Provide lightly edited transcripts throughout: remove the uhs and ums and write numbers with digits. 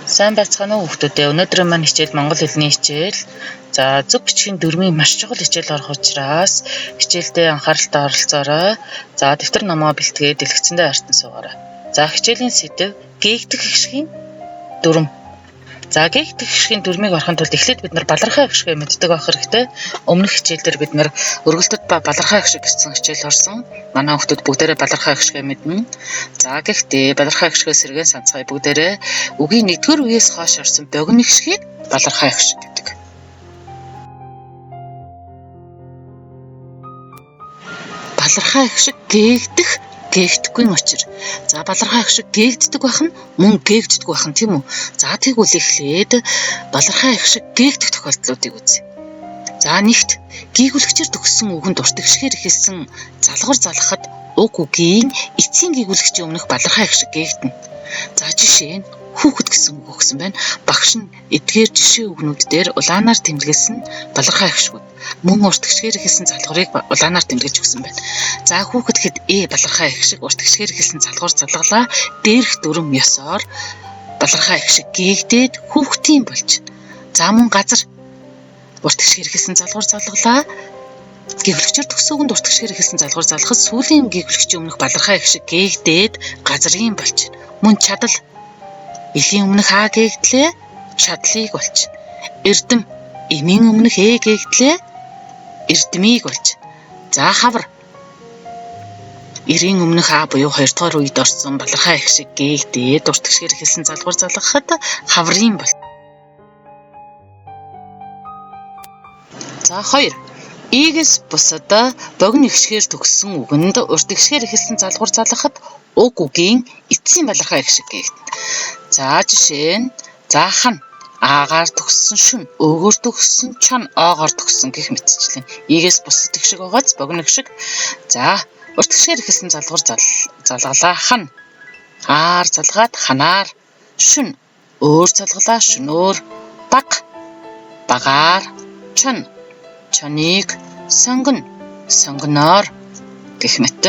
Сайн байцгаана уу хүүхдүүдээ. Өнөөдөр маань хичээл монгол хэлний хичээл. За зөв бичгийн дүрмийн маш чухал хичээл орох учраас хичээлдээ анхааралтай оролцоорой. За дэвтэр номоо бэлтгээд дэлгэцэндээ артан суугаарай. За хичээлийн сэдэв гээгдэх хишгийн дүрм. За гээгдэх хишгийн дүрмийг орохын тулд эхлээд бид нар балархай хишгээ мэддэг байх хэрэгтэй. Өмнөх хичээлдэр бид нар өргөлдөд ба балархай хишг гэсэн хичээл орсон. Манай хүүхдүүд бүгдээрээ балархай хишгээ мэднэ. За гэхдээ балархай хишгээ сэргээн санацгаая бүгдээрээ үгийн 1-р үеэс хойш орсон богино хишгийг балархай хишг гэдэг. Балархай хишг гээгдэх гээгдэхгүй учир. За балархай хишг гээгддэг байх нь мөн гээгддэггүй байх нь тийм үү? За тэгвэл эхлээд балархай хишг гээгдэх тохиолдлуудыг үзье. За нэгт гийгүүлэгчээр төгссөн үгэнд урт хишгээр эхэлсэн залгуур залгахад уг үгийн эцсийн гийгүүлэгчийн өмнөх балархай хишг гээгдэнэ. За жишээ нь хүүхэд гэсэн үг өгсөн байна. Багш нь эдгээр жишээ үгнүүд дээр улаанаар тэмдэглэсэн балархай хишгүүд. Мөн урт хишгээр эхэлсэн залгуурыг улаанаар тэмдэглэж өгсөн байна. За хүүхэд хэд балархай хишг урт хишгээр эхэлсэн залгуур залгалаа дээрх дүрм ёсоор балархай хишг гээгдээд хүүхдийн болж. За мөн газар урт хишгээр эхэлсэн залгуур залгалаа гийгүүлэгчээр төгссөн үгэнд урт хишгээр эхэлсэн залгуур залгахад сүүлийн гийгүүлэгчийн өмнөх балархай хишг гээгдээд газрын болж. Мөн чадал элийн өмнөх А гээгдлээ чадлыг болж. Эрдэм эмийн өмнөх Э гээгдлээ эрдмийг болж. За хавар эрийн өмнөх А буюу 2 дугаар үед орсон балархай хишг гээгдээд урт хишгээр эхэлсэн залгуур залгахад хаврын бол. За 2 Игээс бусад богино хишгээр төгссөн үгэнд урт хишгээр эхэлсэн залгуур залгахад уг үгийн эцсийн балархай хишг гээгдэнэ. За жишээ нь хан аагаар төгссөн шүн, өөгөр төгссөн чон, оогоор төгссөн гэх мэтчлэн игээс бусад хишг байгааз богино хишг. За урт хишгээр эхэлсэн залгуур залгалаа хан аар залгаад ханаар, шүн өөр залгалаа шөнөөр, багаар, чон чоныг, сонгоноор гэх мэт.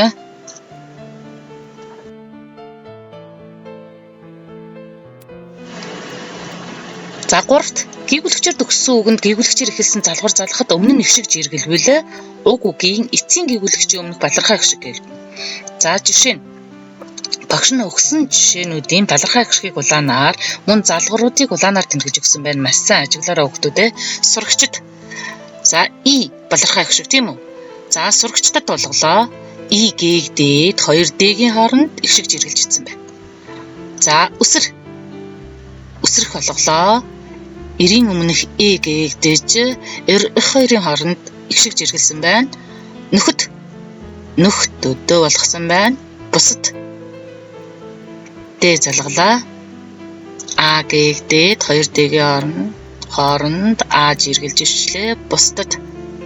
За 3-т гийгүүлэгчээр төгссөн үгэнд гийгүүлэгчээр эхэлсэн залгуур залгахад өмнө нь хишг жиргэлвэл уг үгийн эцсийн гийгүүлэгчийн өмнөх балархай хишг гээгдэнэ. За жишээ нь багш нь өгсөн жишээнүүдийн балархай хишгийг улаанаар, мөн залгууруудыг улаанаар тэмдэглэж өгсөн байна. Маш сайн ажиглаараа хүүхдүүдээ. Сурагчид. За И балархай хишг тийм үү? За сурагчдад болголоо И гээгдээд 2Д-гийн хооронд хишг жиргэлжсэн байна. За өсрөх болголоо эрийн өмнөх Э гээгдэж Р2-ын хооронд хишг жиргэлсэн байна. Нөхд өдөө болгосон байна. Бусад Д залгалаа А гээгдээд 2Д-гийн хооронд А жиргэлж ивчлээ. Бусдад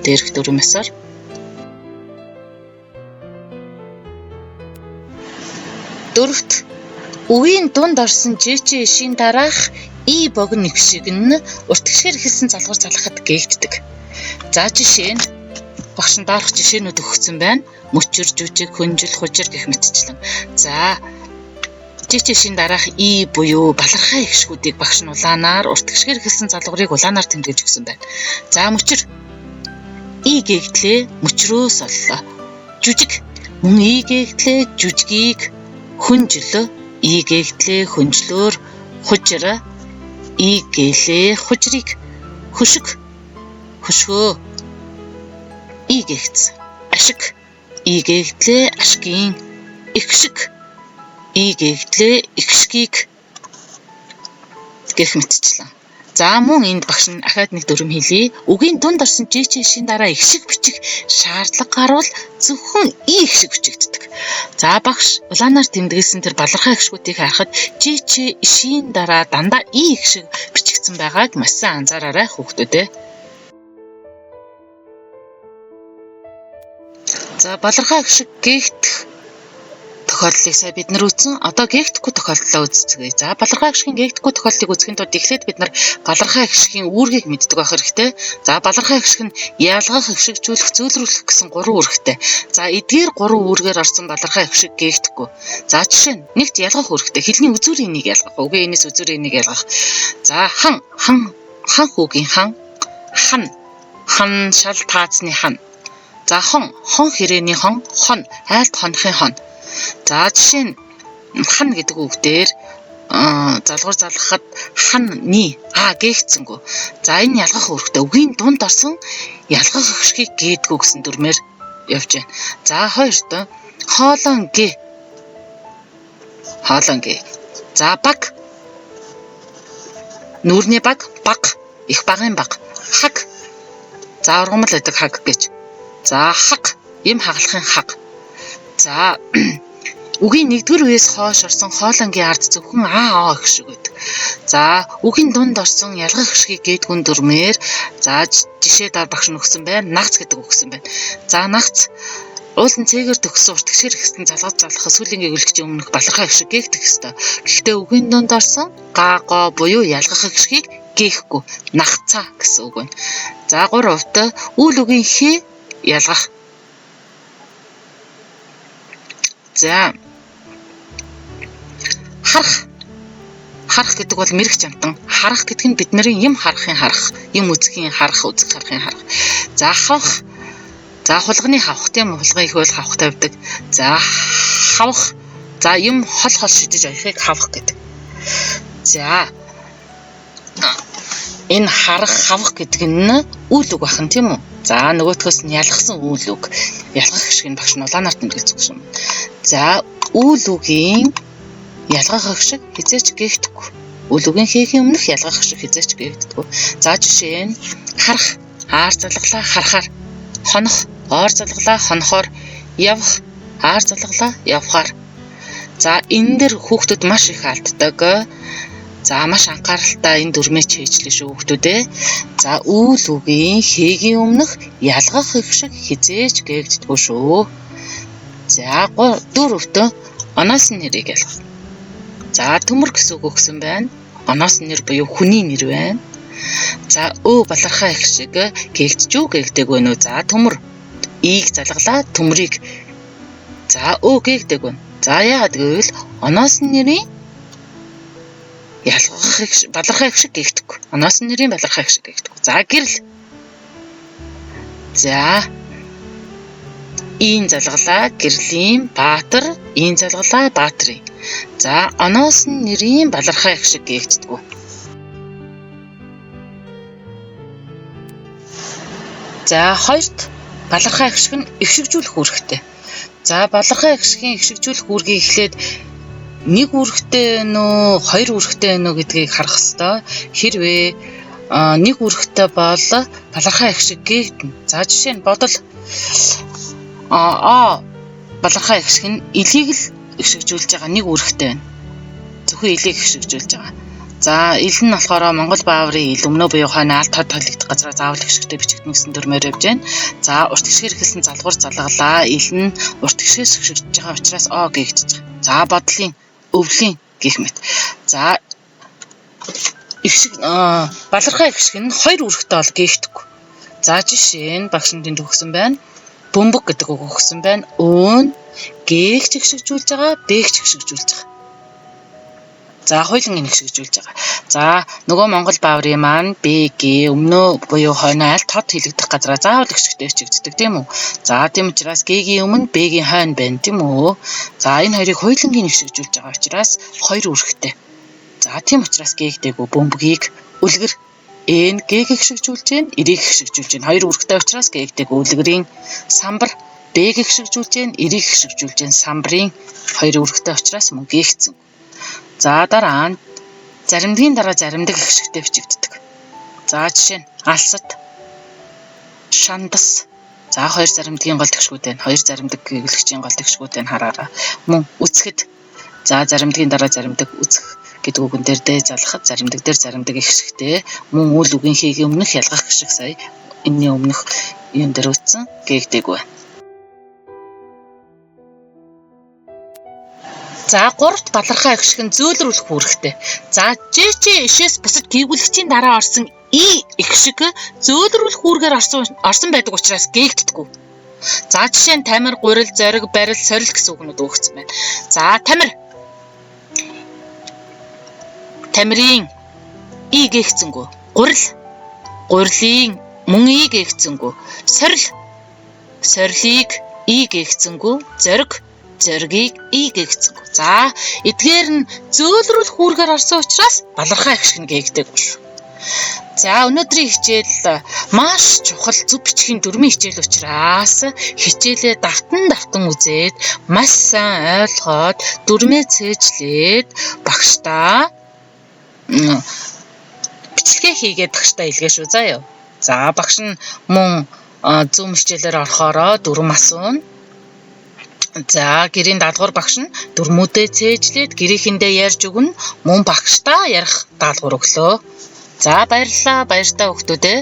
дээрх дүрм ёсоор. Дөрөвт үгийн дунд орсон жичээ ишийн дараах И богино хишиг нь урт хишгээр эхэлсэн залгуур залгахад гээгддэг. За жишээ нь багш нь доорх жишээнүүд өгсөн байна. Мөчөр, жүжиг, хүнжил, хужир гэх мэтчлэн. За жичээ ишийн дараах И буюу балархай хишгүүдийг багш нь улаанаар, урт хишгээр эхэлсэн залгуурыг улаанаар тэмдэглэж өгсөн байна. За мөчөр И гээгдлээ мөчрөөс оллоо. Жүжиг мөн И гээгдлээ жүжигийг, хүнжил И гээгдлээ хүнжлөөр, хужир И гэлээ хужирыг, хөшгөө И гээгдсэн. Ашиг И гээгдлээ ашгийн, ихшиг И гээгдлээ ихшгийг гэх мэтчлэн. За мөн энд багш нь ахаад нэг дүрм хэлье. Үгийн дунд орсон жичээ ишийн дараа ихшиг бичих шаардлага гарвал зөвхөн И ихшиг бичигддэг. За багш улаанаар тэмдэглэсэн тэр балархай хишгүүдийг харахад жичээ ишийн дараа дандаа И ихшиг бичигдсэн байгааг маш сайн анзаараарай хүүхдүүдээ. За балархай хишг гээгдэх тохиолдлыг сая бид нар үзсэн. Одоо гээгдэхгүй тохиолдлоо үзцгээе. За балархай гişгийн гээгдэхгүй тохиолдлыг үзэхийн тулд эхлээд бид нар балархай гişгийн үүргийг мэддэг байх хэрэгтэй. За балархай гişг нь ялгах, хөвшигжүүлэх, зөөлрүүлэх гэсэн 3 үүрэгтэй. За эдгээр 3 үүргээр орсон балархай гişг гээгдэхгүй. За жишээ нь нэгт ялгах үүрэгтэй. Хэлний үзүүрийн нэг ялгах. Үгийн энэс үзүүрийн нэг ялгах. За хан хүүгийн хан шал таацны хан. За хон хэрээний хон айлт хонхын хон. За жишээ нь хан гэдэг үгдээр залгуур залгахад ханны гээгцэнгүү. За энэ ялгах үүрэгтэй үгийн дунд орсон ялгах гişгийг гээдгүү гэсэн дүрмээр явж байна. За хоёрт хоолон гээ. За баг нүүрний баг их багын баг. Хаг. За ургамал байдаг хаг гэж. За хаг им хагалахын хаг. За үгийн 1-р үеэс хойш орсон хоолонгийн ард зөвхөн гişг байдаг. За үгийн дунд орсон ялгах гişгийг гээдгүн дүрмээр за жишээ дор багш өгсөн байна. Нагц гэдэг өгсөн байна. За нагц уулын цэгээр төгссөн уртгшэр хэсгэн залгах сүүлийн гэвлэгчийн өмнөх балархай гişг гээгдэх ёстой. Гэхдээ үгийн дунд орсон го буюу ялгах гişгийг гээхгүй нагцаа гэсэн үг байна. За 3-т үйл үгийн хээ ялгах. За харах гэдэг бол мэрэгч амтан. Харах гэдэг нь бидний юм харахын харах, юм үзэхийн харах, үзэх харахын харах. За хавах. За хулганы хавах тийм үү? Хулгай их бол хавах тавьдаг. За хавах. За юм хол шидэж оёхыг хавах гэдэг. За энэ хавах гэдэг нь үйл үг бахан тийм үү? За нөгөөдхөөс нь ялгсан үйл үг. Ялгах гişг нь багш нь улаанаар тэмдэглэж өгсөн. За үйл үгийн ялгах гişг хизээч гээгдэхгүй. Үйл үгийн хийхийн өмнөх ялгах гişг хизээч гээгдэхгүй. За жишээ нь харах, аар залглаа харахаар, хонох, оор залглаа хонохоор, явах, аар залглаа явахаар. За энэ дэр хүүхдүүд маш их алддаг. За маш анхааралтай энэ дүрмээ чийжлээ шүү хүүхдүүдээ. За үйл үгийн хийгийн өмнөх ялгах гişг хизээч гээгддэггүй шүү. За 4-т оноос нь нэрийг ялгах. За төмөр гэсэн үг өгсөн байна. Оноос нь нэр буюу хүний нэр байна. За балархай гişг гээгдэж үү гээгдэг вэ нөө. За төмөр ийг залглаа төмрийг. За гээгдэг вэ. За яагаад гэвэл оноос нь нэрийн ялгах балархай гişг гээгдэхгүй. Оноос нь нэрийн балархай гişг гээгдэхгүй. За гэрэл. За ийн залглаа гэрлийн баатар, ийн залглаа баатрын. За оноос нь нэрийн балархай гişг гээгддэг. За хоёрт балархай гişг нь эгшигжүүлэх үүрэгтэй. За балархай гişгийн эгшигжүүлэх үүргийг эхлээд нэг үүрэгтэй нөө хоёр үүрэгтэй нөө гэдгийг харах ёстой. Хэрвээ нэг үүрэгтэй бол балархай гişг гээгдэнэ. За жишээ нь бодол балархай гişг нь илийг л эгшигжүүлж байгаа нэг үүрэгтэй байна. Зөвхөн илийг эгшигжүүлж байгаа. За ил нь болохоор Монгол бааврын ил өмнөө буюу хойно алт хот толигдох газраа заавал гişгтэй бичигдэнэ гэсэн дүрмээр явж байна. За урт гişгээр эхэлсэн залгуур залгалаа ил нь урт гişгээс эгшигжиж байгаа учраас гээгдэж байгаа. За бодлын өвлийн гэх мэт. За балархай гişг нь хоёр үүрэгтэй бол гээгдэхгүй. За жишээ нь багш нэнд өгсөн байна. Бөмбөг гэдэг үг өгсөн байна. Өн гээгч гişгжүүлж байгаа, бээгч гişгжүүлж байгаа. За хоёулын энэ гişгжүүлж байгаа. За нөгөө Монгол бааврын маань БГ өмнөө буюу хойно алт хот хэлэгдэх газраа заавал гişгтэй бичигддэг тийм үү? За тийм учраас Г-ийн өмнө Б-гийн хойно байна тийм үү? За энэ хоёрыг хоёулангийн гişгжүүлж байгаа учраас хоёр үүрэгтэй. За тийм учраас Г-г бөмбөгийг үлгэр Н Г-г гişгжүүлж байна, эрийг гişгжүүлж байна. Хоёр үүрэгтэй учраас Г-г үлгэрийн самбар Б-г гişгжүүлж байна, эрийг гişгжүүлж байна. Самбарын хоёр үүрэгтэй учраас мөн Г-гцэн. За дараа нь заримдгийн дараа заримдаг гişгтэй бичигддэг. За жишээ нь алсад, шандас. За хоёр заримдгийн гол тэгшгүүд байна. Хоёр заримдаг гэвлэгчийн гол тэгшгүүд байна хараараа. Мөн үцгэд. За заримдгийн дараа заримдаг үцэх гэдэг үгэн дээр дэ залхад заримдаг дээр заримдаг гişгтэй. Мөн үйл үгийн хийгийн өмнөх ялгах гişг сая энэний өмнөх юм дээр үтсэн гээгдэг байна. За 3-т балархаа их шиг нь зөөлрүүлэх үүрэгтэй. За жижиг ишээс бусад гээгүүлэгчийн дараа орсон и их шиг зөөлрүүлэх үүргээр орсон байдаг учраас гээгддэггүй. За жишээ нь тамир, гурил, зориг, барил, сорил гэсэн үгнүүд өгөгдсөн байна. За тамир. Тамирын и гээгцэнгүү. Гурил. Гурилын мөн и гээгцэнгүү. Сорил. Сорилыг и гээгцэнгүү. Зориг. Зоригийг и гээгцэнгүү. За эдгээр нь зөөлрүүлэх үүргээр орсон учраас балархаа их шиг гээгдэг бол. За өнөөдрийн хичээл маш чухал зөв бичгийн дүрмийн хичээл учраас хичээлээ давтан үзээд маш сайн ойлгоод дүрмээ цээжлээд багштаа бичлэгээ хийгээд багштаа илгээ шүү заа юу. За багш нь мөн Zoom хичээлээр орохороо дүрм асууна. За гэрийн даалгавар багш нь дүрмүүдээ цээжлээд гэрээхэндээ ярьж өгнө. Мөн багштаа ярих даалгавар өглөө. За баярлалаа. Баяртай хүүхдүүд ээ.